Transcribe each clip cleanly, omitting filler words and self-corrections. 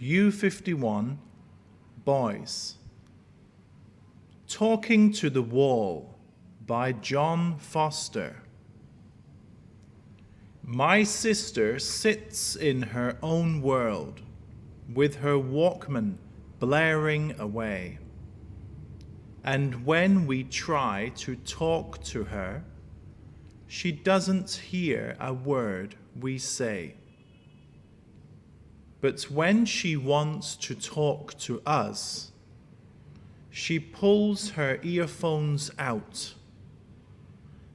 U51 Boys. Talking to the Wall by John Foster. My sister sits in her own world, with her Walkman blaring away. And when we try to talk to her, she doesn't hear a word we say. But when she wants to talk to us, she pulls her earphones out.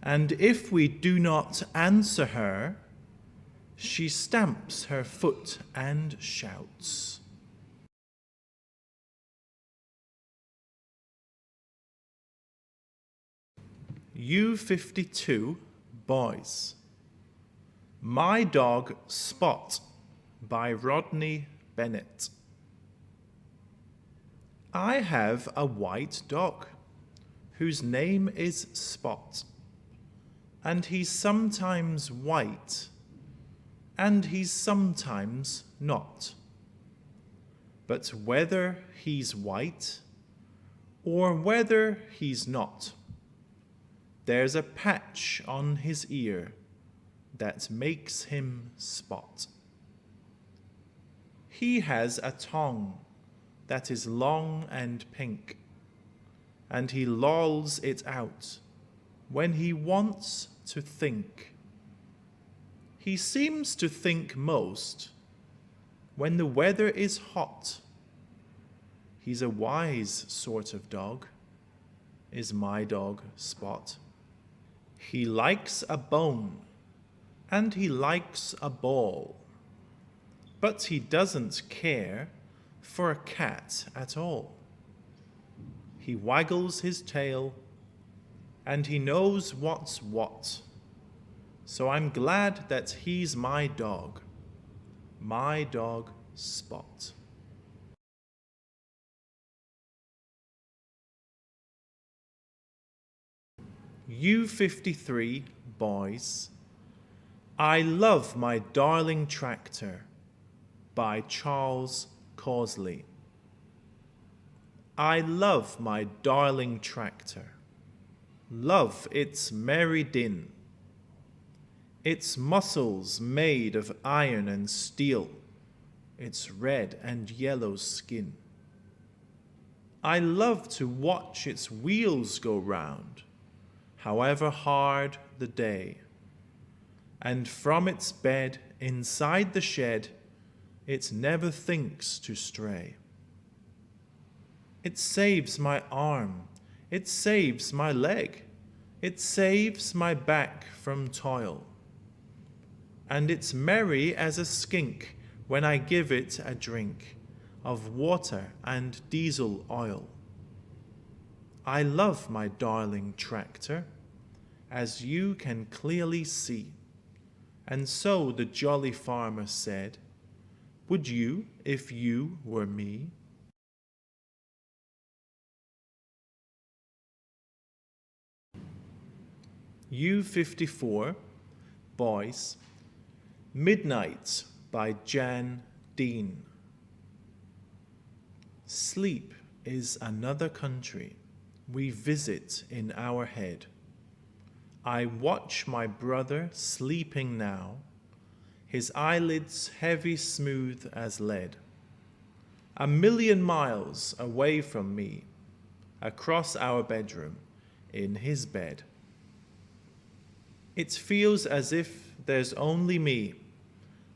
And if we do not answer her, she stamps her foot and shouts. U52 Boys. My Dog Spot by Rodney, Bennett. I have a white dog whose name is Spot, and he's sometimes white and he's sometimes not. But whether he's white or whether he's not, there's a patch on his ear that makes him Spot. He has a tongue that is long and pink, and he lolls it out when he wants to think. He seems to think most when the weather is hot. He's a wise sort of dog, is my dog Spot. He likes a bone, and he likes a ball, but he doesn't care for a cat at all. He waggles his tail, and he knows what's what. So I'm glad that he's my dog Spot. U53 Boys. I Love My Darling Tractor by Causley. I love my darling tractor, love its merry din, its muscles made of iron and steel, its red and yellow skin. I love to watch its wheels go round, however hard the day, and from its bed inside the shed it never thinks to stray. It saves my arm, it saves my leg, it saves my back from toil, and it's merry as a skink when I give it a drink of water and diesel oil. I love my darling tractor, as you can clearly see, and so the jolly farmer said, would you if you were me? U54 Boys. Midnight by Jan Dean. Sleep is another country we visit in our head. I watch my brother sleeping now, his eyelids heavy smooth as lead. 1,000,000 miles away from me, across our bedroom, in his bed. It feels as if there's only me.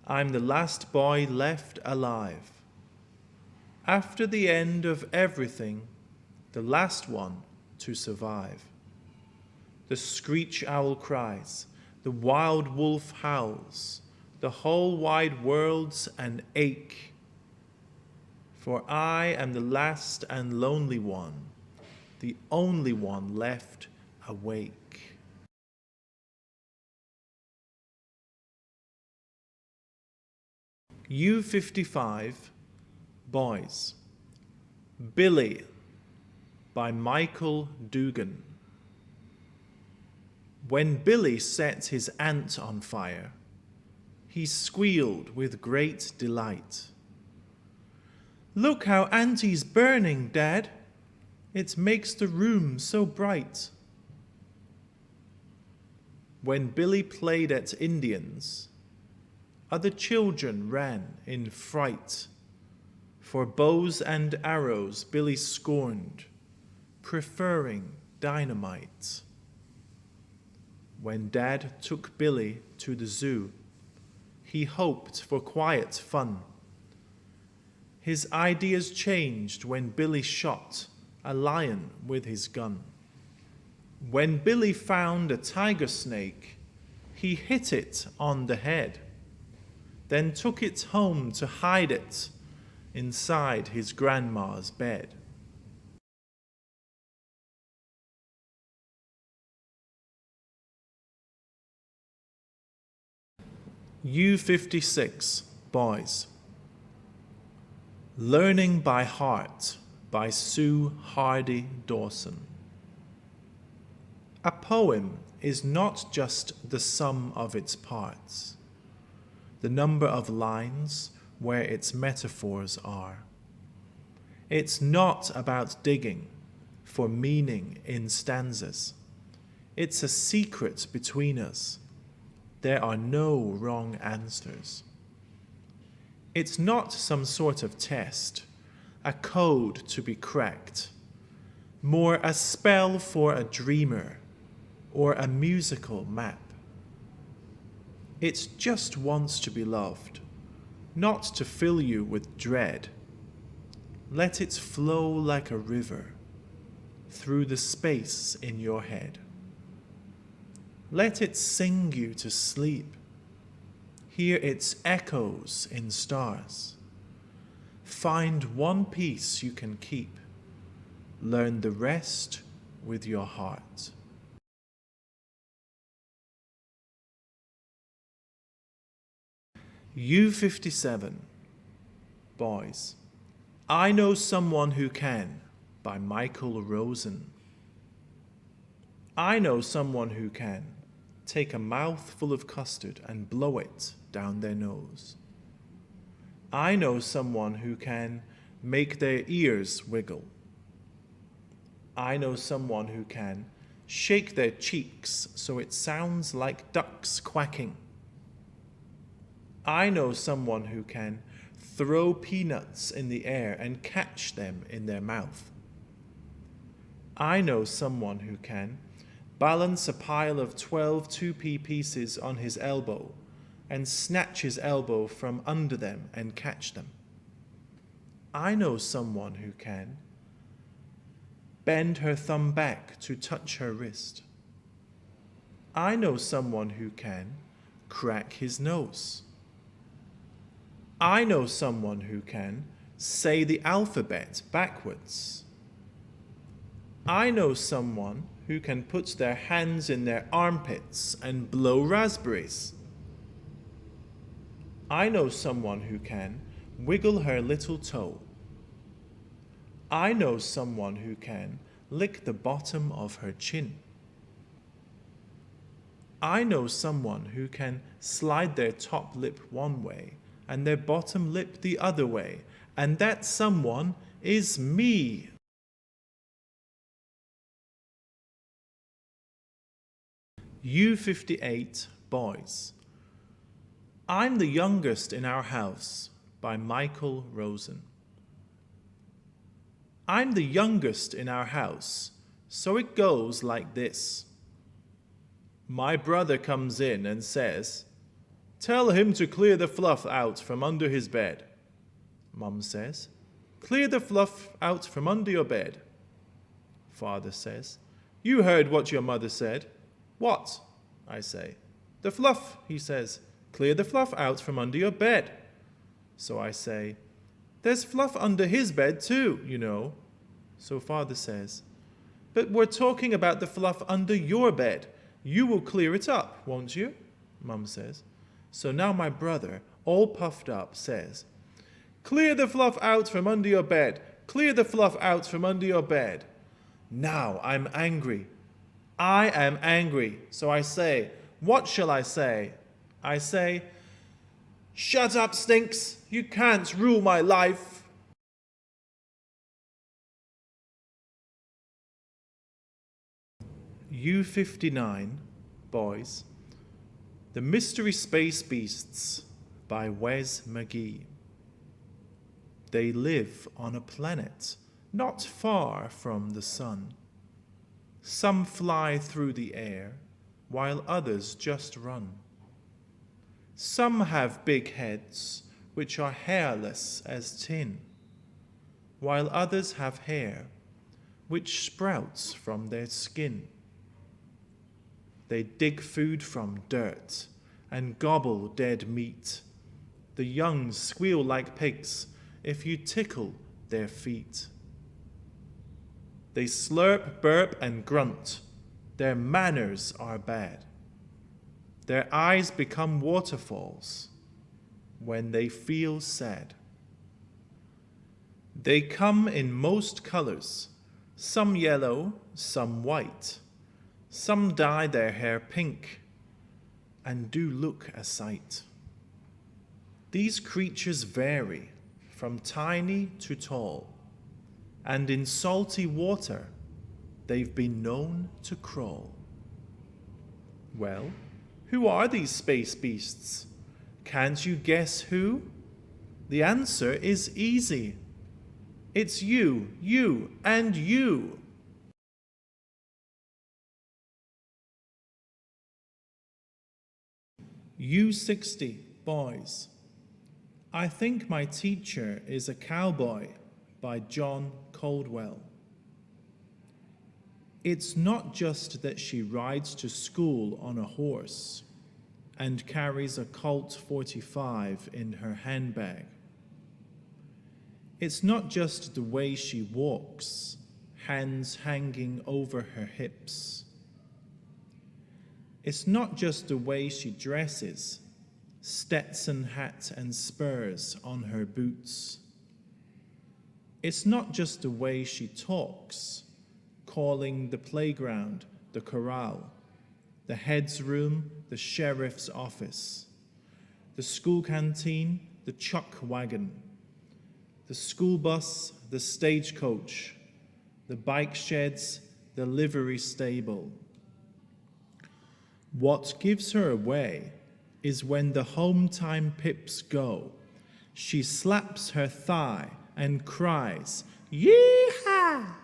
I'm the last boy left alive. After the end of everything, the last one to survive. The screech owl cries, the wild wolf howls, the whole wide world's an ache. For I am the last and lonely one, the only one left awake. U55 Boys. Billy by Michael Dugan. When Billy set his ant on fire, he squealed with great delight. Look how Auntie's burning, Dad. It makes the room so bright. When Billy played at Indians, other children ran in fright. For bows and arrows Billy scorned, preferring dynamite. When Dad took Billy to the zoo, he hoped for quiet fun. His ideas changed when Billy shot a lion with his gun. When Billy found a tiger snake, he hit it on the head, then took it home to hide it inside his grandma's bed. U56, Boys. Learning by Heart by Sue Hardy-Dawson. A poem is not just the sum of its parts, the number of lines where its metaphors are. It's not about digging for meaning in stanzas. It's a secret between us. There are no wrong answers. It's not some sort of test, a code to be cracked, more a spell for a dreamer or a musical map. It just wants to be loved, not to fill you with dread. Let it flow like a river through the space in your head. Let it sing you to sleep. Hear its echoes in stars. Find one piece you can keep. Learn the rest with your heart. U57, Boys. I Know Someone Who Can by Michael Rosen. I know someone who can take a mouthful of custard and blow it down their nose. I know someone who can make their ears wiggle. I know someone who can shake their cheeks so it sounds like ducks quacking. I know someone who can throw peanuts in the air and catch them in their mouth. I know someone who can balance a pile of 12 2p pieces on his elbow and snatch his elbow from under them and catch them. I know someone who can bend her thumb back to touch her wrist. I know someone who can crack his nose. I know someone who can say the alphabet backwards. I know someone who can put their hands in their armpits and blow raspberries. I know someone who can wiggle her little toe. I know someone who can lick the bottom of her chin. I know someone who can slide their top lip one way and their bottom lip the other way, and that someone is me. U58, Boys. I'm the Youngest in Our House by Michael Rosen. I'm the youngest in our house, so it goes like this. My brother comes in and says, "Tell him to clear the fluff out from under his bed." Mum says, "Clear the fluff out from under your bed." Father says, "You heard what your mother said." "What?" I say. "The fluff," he says. "Clear the fluff out from under your bed." So I say, "There's fluff under his bed too, you know." So Father says, "But we're talking about the fluff under your bed. You will clear it up, won't you?" Mum says. So now my brother, all puffed up, says, "Clear the fluff out from under your bed. Clear the fluff out from under your bed." Now I'm angry. I am angry. So I say, what shall I say? I say, "Shut up, Stinks. You can't rule my life." U59, boys. The Mystery Space Beasts by Magee. They live on a planet not far from the sun. Some fly through the air, while others just run. Some have big heads, which are hairless as tin, while others have hair, which sprouts from their skin. They dig food from dirt and gobble dead meat. The young squeal like pigs if you tickle their feet. They slurp, burp, and grunt. Their manners are bad. Their eyes become waterfalls when they feel sad. They come in most colors, some yellow, some white. Some dye their hair pink and do look a sight. These creatures vary from tiny to tall, and in salty water they've been known to crawl. Well, who are these space beasts? Can't you guess who? The answer is easy. It's you, and you. U60, boys. I think my teacher is a cowboy by John Coldwell. It's not just that she rides to school on a horse and carries a Colt 45 in her handbag. It's not just the way she walks, hands hanging over her hips. It's not just the way she dresses, Stetson hat and spurs on her boots. It's not just the way she talks, calling the playground the corral, the head's room the sheriff's office, the school canteen the chuck wagon, the school bus the stagecoach, the bike sheds the livery stable. What gives her away is when the home time pips go, she slaps her thigh and cries, "Yee-haw!"